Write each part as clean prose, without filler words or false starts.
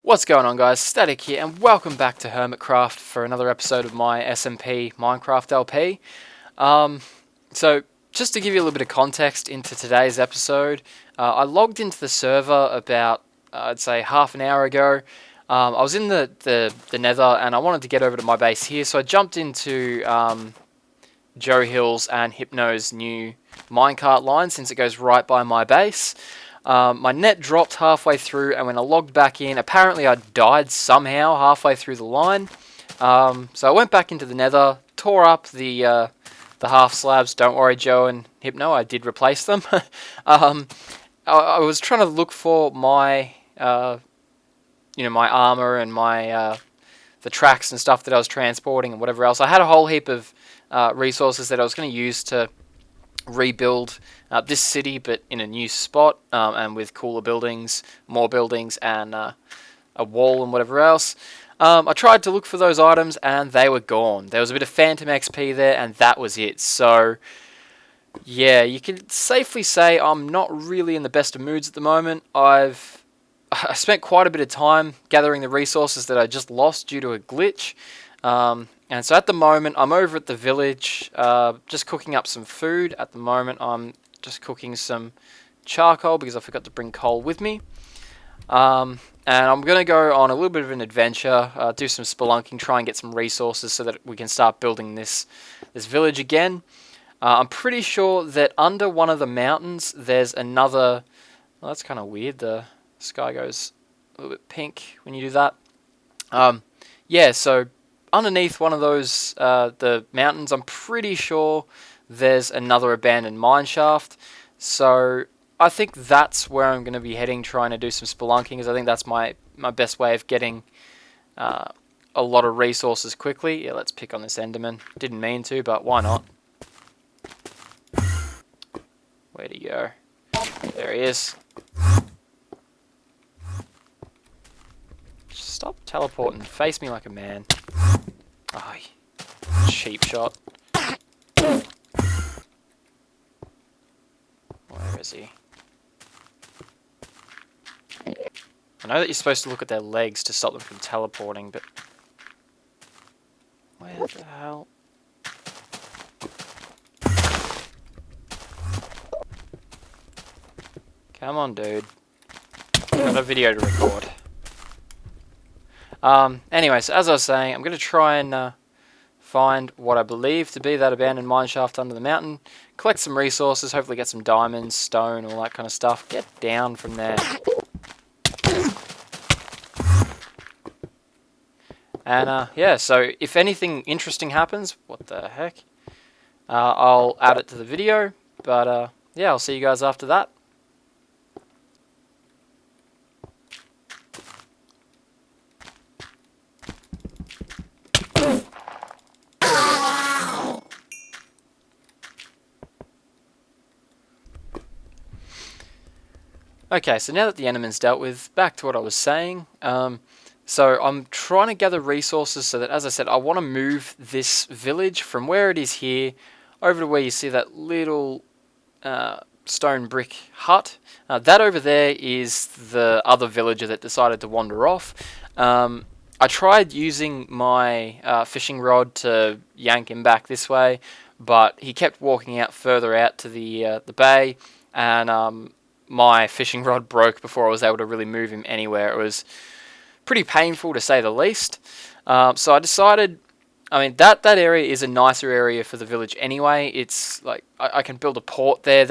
What's going on, guys? Static here, and welcome back to HermitCraft for another episode of my SMP Minecraft LP. So, just to give you a little bit of context into today's episode, I logged into the server about, I'd say, half an hour ago. I was in the nether, and I wanted to get over to my base here, so I jumped into Joe Hill's and Hypno's new minecart line, since it goes right by my base. My net dropped halfway through, and when I logged back in, apparently I died somehow halfway through the line. So I went back into the nether, tore up the half slabs. Don't worry, Joe and Hypno, I did replace them. I was trying to look for my my armor and my the tracks and stuff that I was transporting and whatever else. I had a whole heap of resources that I was going to use to rebuild this city, but in a new spot, and with cooler buildings, more buildings, and a wall and whatever else. I tried to look for those items, and they were gone. There was a bit of phantom XP there, and that was it. So, yeah, you can safely say I'm not really in the best of moods at the moment. I spent quite a bit of time gathering the resources that I just lost due to a glitch. And so at the moment, I'm over at the village, just cooking up some food. At the moment, I'm just cooking some charcoal because I forgot to bring coal with me. And I'm going to go on a little bit of an adventure, do some spelunking, try and get some resources so that we can start building this village again. I'm pretty sure that under one of the mountains, there's another... Well, that's kind of weird. The sky goes a little bit pink when you do that. Yeah, so... underneath one of those, the mountains, I'm pretty sure there's another abandoned mine shaft. So I think that's where I'm going to be heading, trying to do some spelunking, because I think that's my best way of getting a lot of resources quickly. Yeah, let's pick on this Enderman. Didn't mean to, but why not? Where'd he go? There he is. Stop teleporting. Face me like a man. Oh, cheap shot. Where is he? I know that you're supposed to look at their legs to stop them from teleporting, but... where the hell? Come on, dude. Got a video to record. Anyway, so as I was saying, I'm going to try and find what I believe to be that abandoned mine shaft under the mountain, collect some resources, hopefully get some diamonds, stone, all that kind of stuff. Get down from there. And yeah, so if anything interesting happens, what the heck, I'll add it to the video, but yeah, I'll see you guys after that. Okay, so now that the Enderman's dealt with, back to what I was saying. So I'm trying to gather resources so that, as I said, I want to move this village from where it is here over to where you see that little stone brick hut. That over there is the other villager that decided to wander off. I tried using my fishing rod to yank him back this way, but he kept walking out further out to the bay, and my fishing rod broke before I was able to really move him anywhere. It was pretty painful, to say the least. So I decided, I mean, that area is a nicer area for the village anyway. It's like, I can build a port there.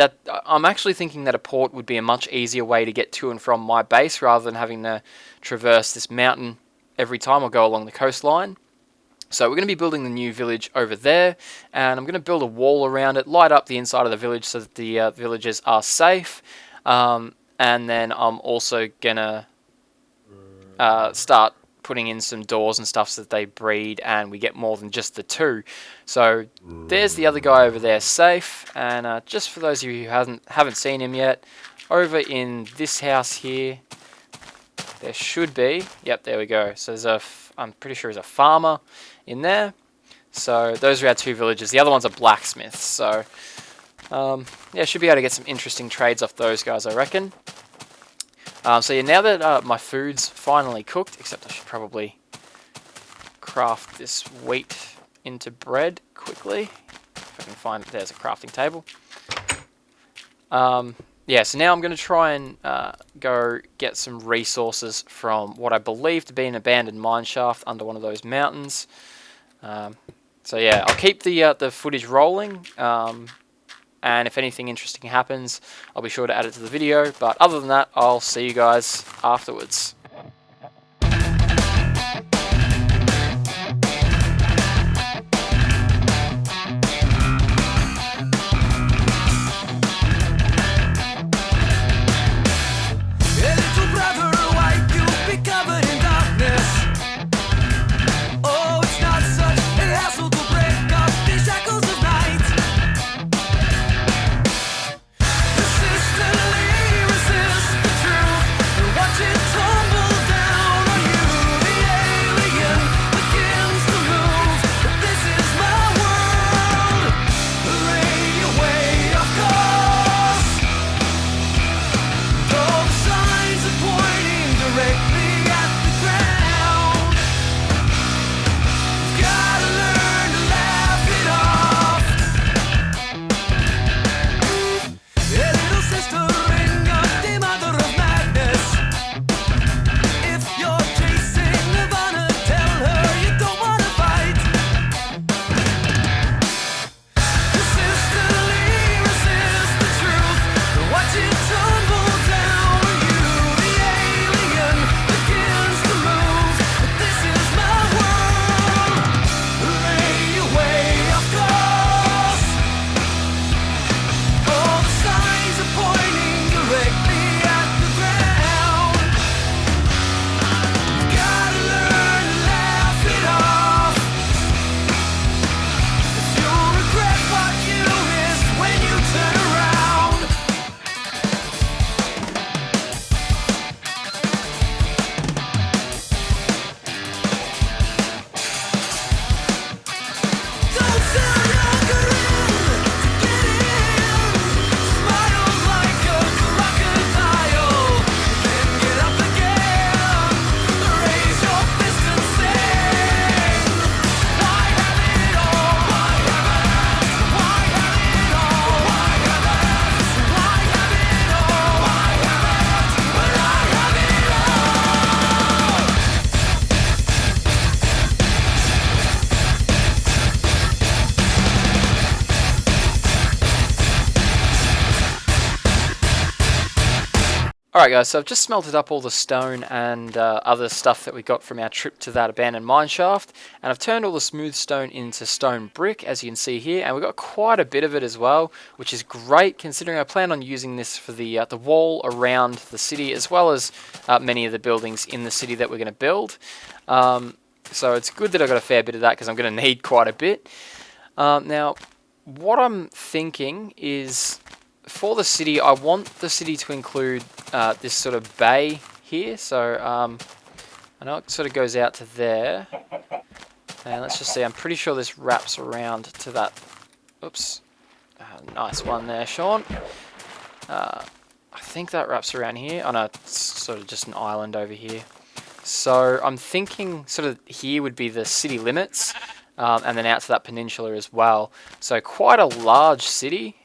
I'm actually thinking that a port would be a much easier way to get to and from my base, rather than having to traverse this mountain every time I go along the coastline. So we're going to be building the new village over there, and I'm going to build a wall around it, light up the inside of the village so that the villagers are safe. And then I'm also gonna start putting in some doors and stuff so that they breed and we get more than just the two. So there's the other guy over there, safe. And just for those of you who haven't seen him yet, over in this house here, there should be. Yep, there we go. So there's I'm pretty sure there's a farmer in there. So those are our two villagers. The other one's a blacksmith. So yeah, should be able to get some interesting trades off those guys, I reckon. So yeah, now that my food's finally cooked, except I should probably craft this wheat into bread quickly. If I can find it, there's a crafting table. Yeah, so now I'm going to try and go get some resources from what I believe to be an abandoned mine shaft under one of those mountains. So yeah, I'll keep the footage rolling, and if anything interesting happens, I'll be sure to add it to the video. But other than that, I'll see you guys afterwards. Alright guys, so I've just smelted up all the stone and other stuff that we got from our trip to that abandoned mine shaft, and I've turned all the smooth stone into stone brick, as you can see here, and we've got quite a bit of it as well, which is great considering I plan on using this for the wall around the city, as well as many of the buildings in the city that we're going to build. So it's good that I've got a fair bit of that because I'm going to need quite a bit. Now, what I'm thinking is, for the city, I want the city to include this sort of bay here. So I know it sort of goes out to there. And let's just see, I'm pretty sure this wraps around to that. Oops. Nice one there, Sean. I think that wraps around here. Oh no, it's sort of just an island over here. So I'm thinking sort of here would be the city limits. And then out to that peninsula as well. So quite a large city.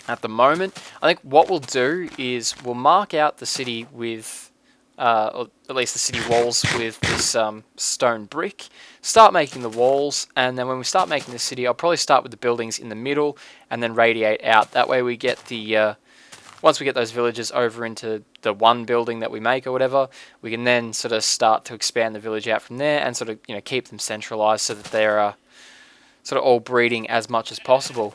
At the moment, I think what we'll do is we'll mark out the city with, or at least the city walls with this stone brick, start making the walls, and then when we start making the city, I'll probably start with the buildings in the middle and then radiate out. That way we get the, once we get those villages over into the one building that we make or whatever, we can then sort of start to expand the village out from there and sort of, you know, keep them centralized so that they're sort of all breeding as much as possible.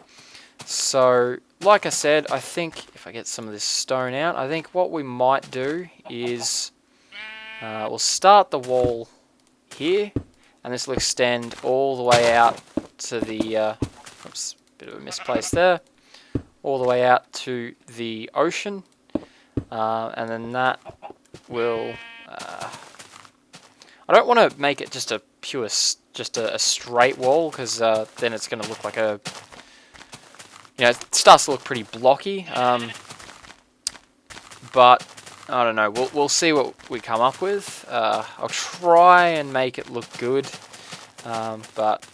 So, like I said, I think if I get some of this stone out, I think what we might do is we'll start the wall here, and this will extend all the way out to the, oops, bit of a misplace there, all the way out to the ocean, and then that will, I don't want to make it just a pure, just a straight wall, because then it's going to look like a, you know, it starts to look pretty blocky, but I don't know. We'll see what we come up with. I'll try and make it look good, but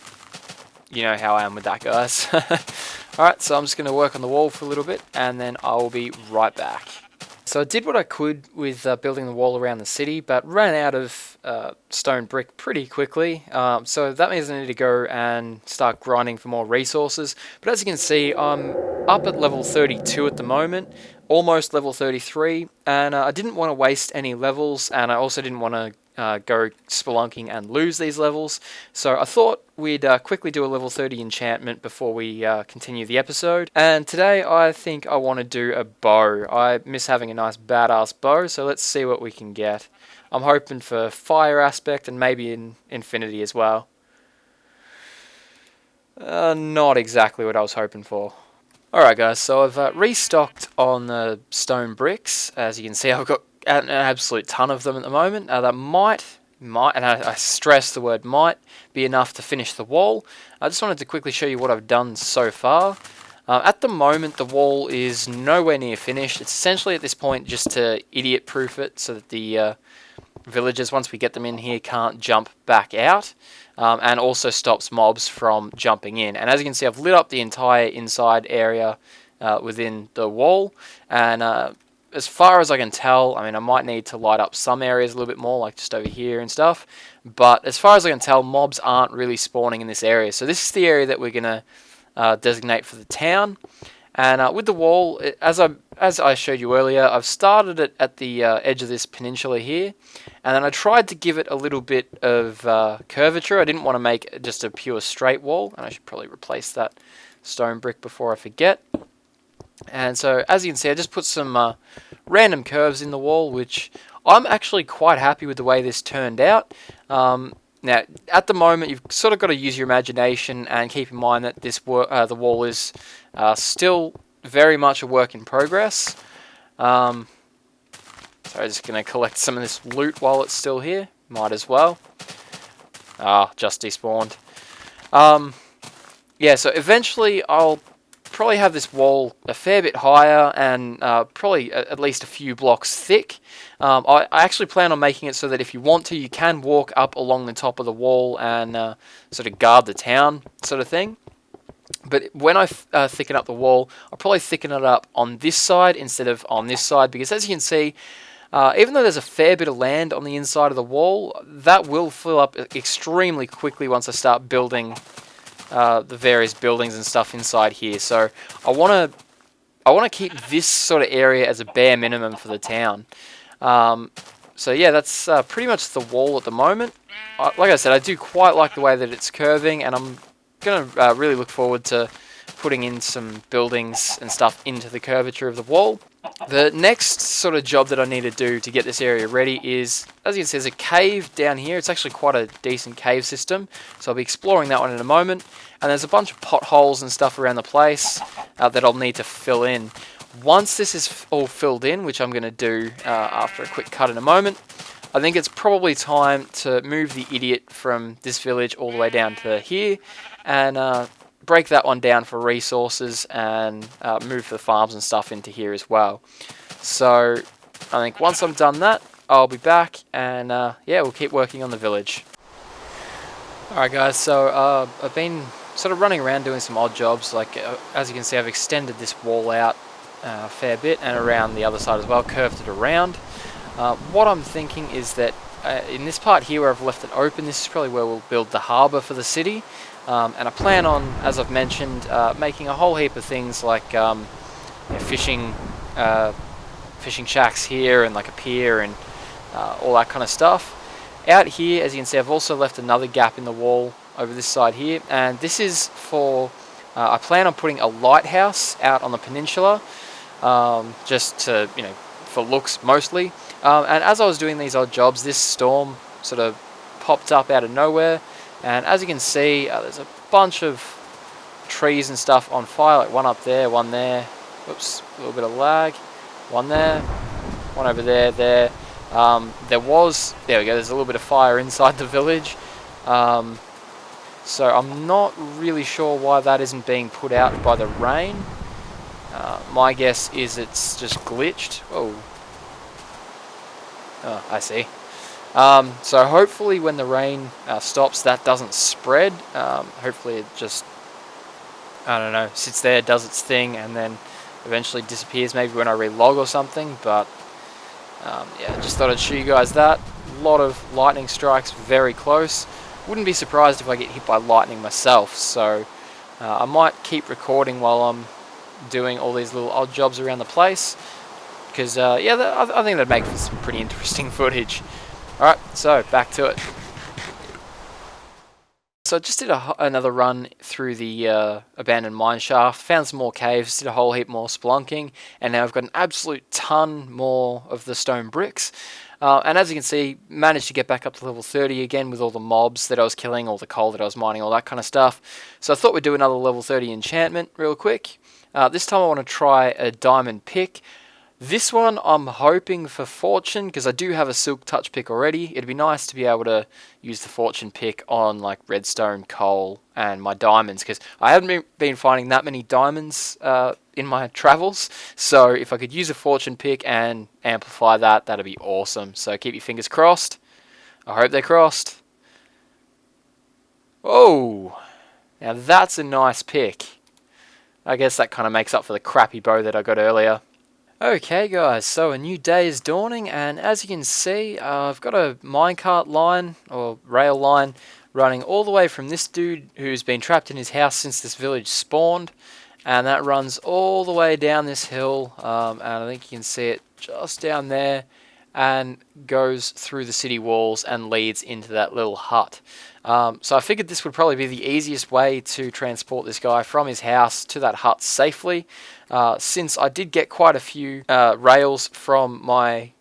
you know how I am with that, guys. Alright, so I'm just going to work on the wall for a little bit, and then I will be right back. So I did what I could with building the wall around the city, but ran out of stone brick pretty quickly. So that means I need to go and start grinding for more resources. But as you can see, I'm up at level 32 at the moment, almost level 33, and I didn't want to waste any levels, and I also didn't want to go spelunking and lose these levels. So I thought we'd quickly do a level 30 enchantment before we continue the episode. And today I think I want to do a bow. I miss having a nice badass bow, so let's see what we can get. I'm hoping for fire aspect and maybe in infinity as well. Not exactly what I was hoping for. Alright guys, so I've restocked on the stone bricks. As you can see, I've got an absolute ton of them at the moment. That might, and I stress the word might, be enough to finish the wall. I just wanted to quickly show you what I've done so far. At the moment, the wall is nowhere near finished. It's essentially at this point just to idiot-proof it so that the villagers, once we get them in here, can't jump back out. And also stops mobs from jumping in. And as you can see, I've lit up the entire inside area within the wall. And as far as I can tell, I mean, I might need to light up some areas a little bit more, like just over here and stuff. But as far as I can tell, mobs aren't really spawning in this area. So this is the area that we're going to designate for the town. And with the wall, as I showed you earlier, I've started it at the edge of this peninsula here. And then I tried to give it a little bit of curvature. I didn't want to make it just a pure straight wall. And I should probably replace that stone brick before I forget. And so, as you can see, I just put some random curves in the wall, which I'm actually quite happy with the way this turned out. Now, at the moment, you've sort of got to use your imagination and keep in mind that this the wall is still very much a work in progress. So I'm just going to collect some of this loot while it's still here. Might as well. Just despawned. Yeah, so eventually I'll probably have this wall a fair bit higher and probably at least a few blocks thick. I actually plan on making it so that if you want to, you can walk up along the top of the wall and sort of guard the town sort of thing. But when I thicken up the wall, I'll probably thicken it up on this side instead of on this side, because as you can see, even though there's a fair bit of land on the inside of the wall, that will fill up extremely quickly once I start building the various buildings and stuff inside here. So I want to keep this sort of area as a bare minimum for the town. So yeah, that's pretty much the wall at the moment. Like I said, I do quite like the way that it's curving, and I'm going to really look forward to putting in some buildings and stuff into the curvature of the wall. The next sort of job that I need to do to get this area ready is, as you can see, there's a cave down here. It's actually quite a decent cave system, so I'll be exploring that one in a moment. And there's a bunch of potholes and stuff around the place that I'll need to fill in. Once this is all filled in, which I'm going to do after a quick cut in a moment, I think it's probably time to move the idiot from this village all the way down to here and break that one down for resources and move the farms and stuff into here as well. So I think once I'm done that, I'll be back and yeah, we'll keep working on the village. Alright guys, so I've been sort of running around doing some odd jobs. Like as you can see, I've extended this wall out a fair bit and around the other side as well, curved it around. What I'm thinking is that in this part here where I've left it open, this is probably where we'll build the harbour for the city. And I plan on, as I've mentioned, making a whole heap of things like fishing shacks here and like a pier and all that kind of stuff. Out here, as you can see, I've also left another gap in the wall over this side here, and this is for, I plan on putting a lighthouse out on the peninsula, just to, you know, for looks mostly. And as I was doing these odd jobs, this storm sort of popped up out of nowhere. And as you can see, there's a bunch of trees and stuff on fire, like one up there, one there. Whoops, a little bit of lag. One there, one over there, there. There we go, there's a little bit of fire inside the village. So I'm not really sure why that isn't being put out by the rain. My guess is it's just glitched. Oh. Oh, I see. So hopefully when the rain stops, that doesn't spread. Hopefully it just, I don't know, sits there, does its thing, and then eventually disappears maybe when I relog or something. But yeah, just thought I'd show you guys that. A lot of lightning strikes very close. Wouldn't be surprised if I get hit by lightning myself. So I might keep recording while I'm doing all these little odd jobs around the place. Because yeah, I think that'd make for some pretty interesting footage. Alright, so back to it. So I just did another run through the abandoned mine shaft, found some more caves, did a whole heap more spelunking, and now I've got an absolute ton more of the stone bricks. And as you can see, managed to get back up to level 30 again with all the mobs that I was killing, all the coal that I was mining, all that kind of stuff. So I thought we'd do another level 30 enchantment real quick. This time I want to try a diamond pick. This one I'm hoping for fortune, because I do have a silk touch pick already. It'd be nice to be able to use the fortune pick on like redstone, coal, and my diamonds, because I haven't been finding that many diamonds in my travels. So if I could use a fortune pick and amplify that, that'd be awesome. So keep your fingers crossed. I hope they're crossed. Oh, now that's a nice pick. I guess that kind of makes up for the crappy bow that I got earlier. Okay guys, so a new day is dawning, and as you can see, I've got a minecart line, or rail line, running all the way from this dude who's been trapped in his house since this village spawned, and that runs all the way down this hill, and I think you can see it just down there, and goes through the city walls and leads into that little hut. So I figured this would probably be the easiest way to transport this guy from his house to that hut safely, since I did get quite a few rails from my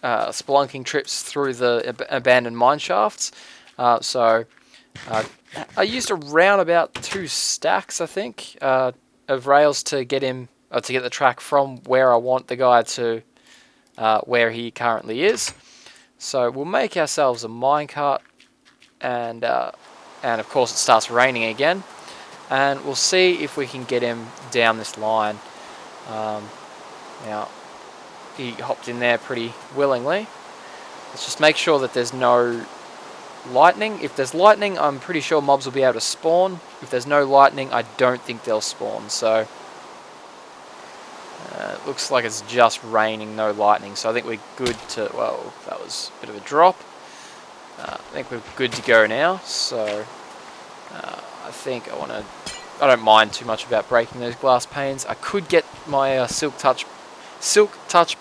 spelunking trips through the abandoned mine shafts. So I used around about 2 stacks, I think, of rails to get him, to get the track from where I want the guy to where he currently is. So we'll make ourselves a minecart, and of course it starts raining again, and we'll see if we can get him down this line. Now he hopped in there pretty willingly. Let's just make sure that there's no lightning. If there's lightning, I'm pretty sure mobs will be able to spawn. If there's no lightning, I don't think they'll spawn. So it looks like it's just raining, no lightning, so I think we're good to, well, that was a bit of a drop. I think we're good to go now, so I think I don't mind too much about breaking those glass panes. I could get my silk touch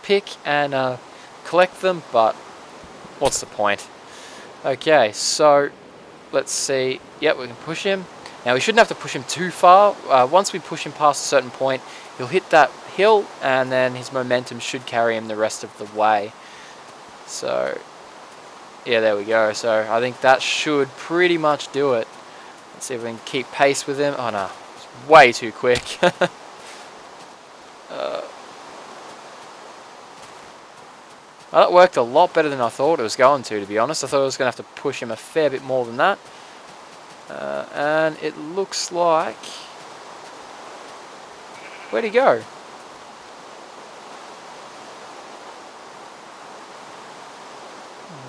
pick and collect them, but what's the point? Okay, so let's see. Yep, we can push him. Now we shouldn't have to push him too far. Once we push him past a certain point, he'll hit that hill, and then his momentum should carry him the rest of the way. So yeah, there we go. So I think that should pretty much do it. Let's see if we can keep pace with him. Oh no, it's way too quick. Well, that worked a lot better than I thought it was going to be honest. I thought I was going to have to push him a fair bit more than that. And it looks like... Where'd he go?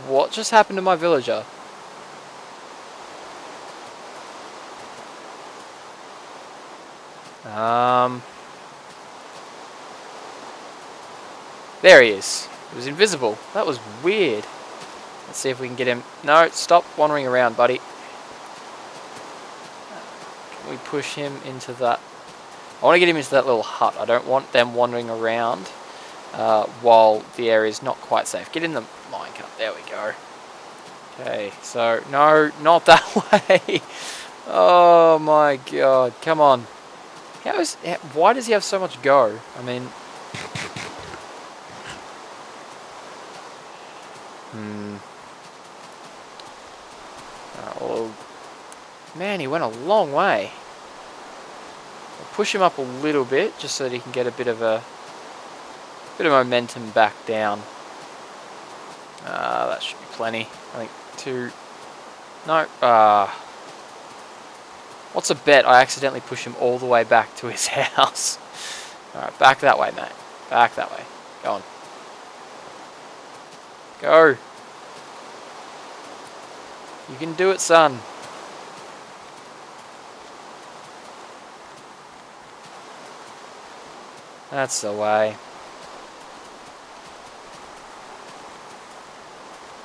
What just happened to my villager? There he is. He was invisible. That was weird. Let's see if we can get him. No, stop wandering around, buddy. Can we push him into that? I want to get him into that little hut. I don't want them wandering around while the area is not quite safe. Get in the minecart. There we go. Okay, so no, not that way. Oh my god, come on. Why does he have so much go? I mean... well, man, he went a long way. I'll push him up a little bit, just so that he can get a bit of momentum back down. That should be plenty. I think 2... No, what's a bet I accidentally push him all the way back to his house? Alright, back that way, mate. Back that way. Go on. Go. You can do it, son. That's the way.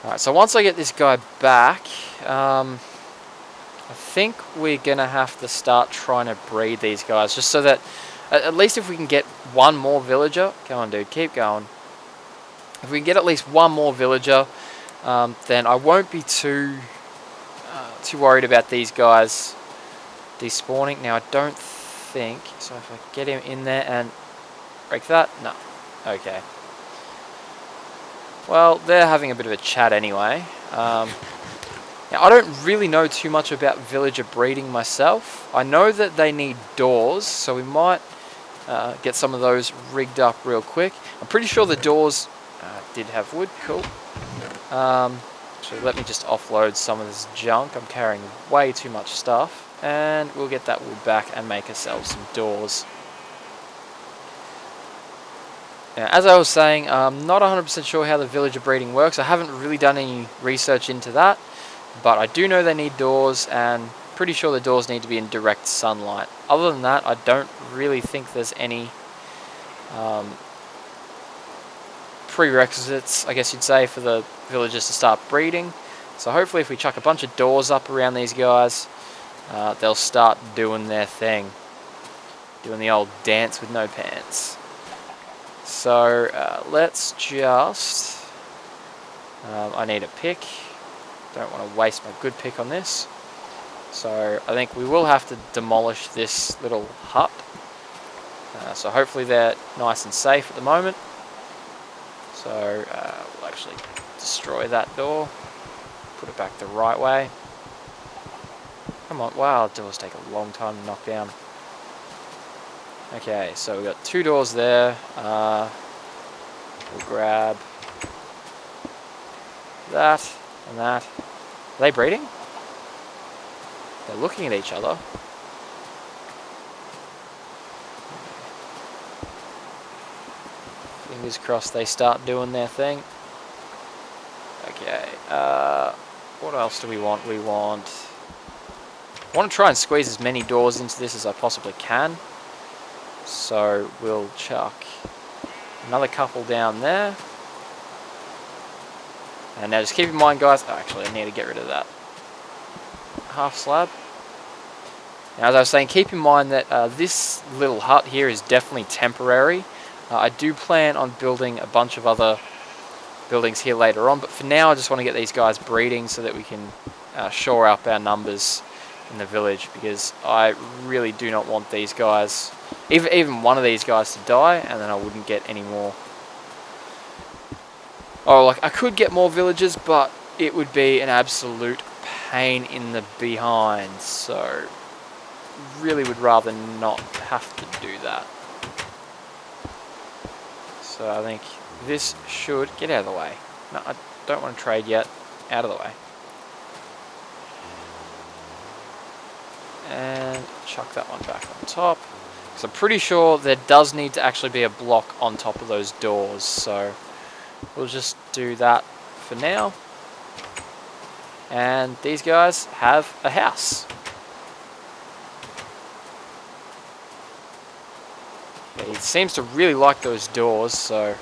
Alright, so once I get this guy back, I think we're going to have to start trying to breed these guys, just so that, at least if we can get one more villager, come on dude, keep going. If we can get at least one more villager, then I won't be too worried about these guys despawning. Now I don't think, so if I get him in there and break that, no, okay. Well, they're having a bit of a chat anyway. Now, I don't really know too much about villager breeding myself. I know that they need doors, so we might get some of those rigged up real quick. I'm pretty sure the doors did have wood. Cool. So let me just offload some of this junk. I'm carrying way too much stuff. And we'll get that wood back and make ourselves some doors. Now, as I was saying, I'm not 100% sure how the villager breeding works. I haven't really done any research into that, but I do know they need doors, and pretty sure the doors need to be in direct sunlight. Other than that, I don't really think there's any prerequisites, I guess you'd say, for the villagers to start breeding. So hopefully if we chuck a bunch of doors up around these guys, they'll start doing their thing. Doing the old dance with no pants. So let's just, I need a pick, don't want to waste my good pick on this, so I think we will have to demolish this little hut, so hopefully they're nice and safe at the moment, so we'll actually destroy that door, put it back the right way. Come on, wow, doors take a long time to knock down. Okay, so we've got two doors there. We'll grab that and that. Are they breeding? They're looking at each other. Fingers crossed they start doing their thing. Okay, what else do we want? I want to try and squeeze as many doors into this as I possibly can. So we'll chuck another couple down there. And now just keep in mind, guys, actually I need to get rid of that half slab. Now, as I was saying, keep in mind that this little hut here is definitely temporary. I do plan on building a bunch of other buildings here later on, but for now I just want to get these guys breeding so that we can shore up our numbers in the village, because I really do not want these guys, even one of these guys, to die, and then I wouldn't get any more. Oh, like I could get more villagers, but it would be an absolute pain in the behind, so really would rather not have to do that. So I think this should get out of the way. No, I don't want to trade yet. Out of the way. And chuck that one back on top, because I'm pretty sure there does need to actually be a block on top of those doors, so we'll just do that for now. And these guys have a house. Yeah, he seems to really like those doors, so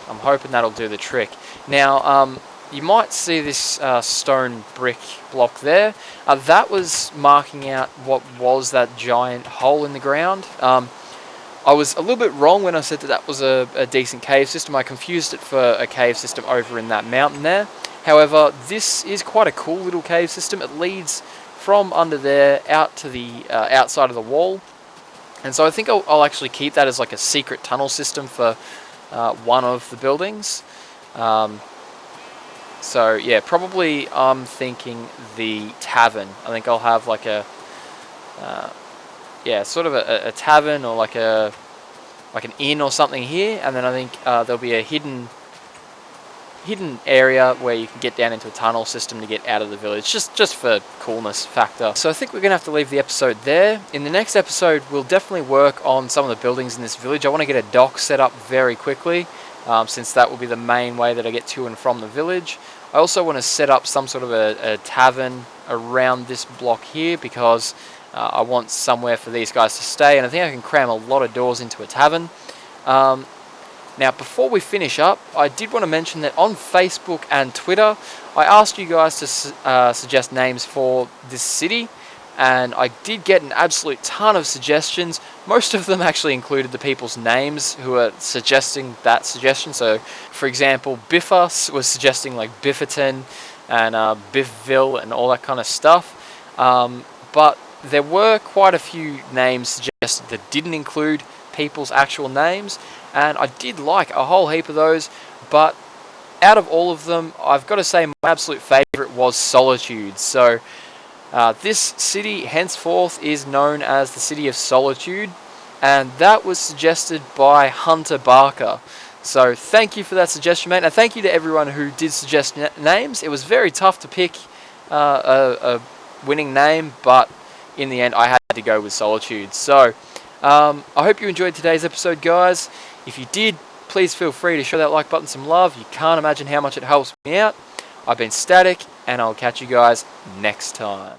I'm hoping that'll do the trick. Now, you might see this stone brick block there. That was marking out what was that giant hole in the ground. I was a little bit wrong when I said that that was a decent cave system. I confused it for a cave system over in that mountain there. However, this is quite a cool little cave system. It leads from under there out to the outside of the wall. And so I think I'll actually keep that as like a secret tunnel system for one of the buildings. So yeah, probably I'm thinking the tavern. I think I'll have like a, yeah, sort of a tavern, or like an inn or something here, and then I think there'll be a hidden hidden area where you can get down into a tunnel system to get out of the village, just for coolness factor. So I think we're going to have to leave the episode there. In the next episode, we'll definitely work on some of the buildings in this village. I want to get a dock set up very quickly, since that will be the main way that I get to and from the village. I also want to set up some sort of a tavern around this block here, because I want somewhere for these guys to stay, and I think I can cram a lot of doors into a tavern. Now, before we finish up, I did want to mention that on Facebook and Twitter, I asked you guys to suggest names for this city, and I did get an absolute ton of suggestions. Most of them actually included the people's names who are suggesting that suggestion. So, for example, Biffa was suggesting like Bifferton and Biffville and all that kind of stuff. But there were quite a few names suggested that didn't include people's actual names, and I did like a whole heap of those, but out of all of them, I've got to say my absolute favourite was Solitude. So this city henceforth is known as the City of Solitude, and that was suggested by Hunter Barker. So thank you for that suggestion, mate, and thank you to everyone who did suggest names. It was very tough to pick a winning name, but in the end I had to go with Solitude. So I hope you enjoyed today's episode, guys. If you did, please feel free to show that like button some love. You can't imagine how much it helps me out. I've been Static, and I'll catch you guys next time.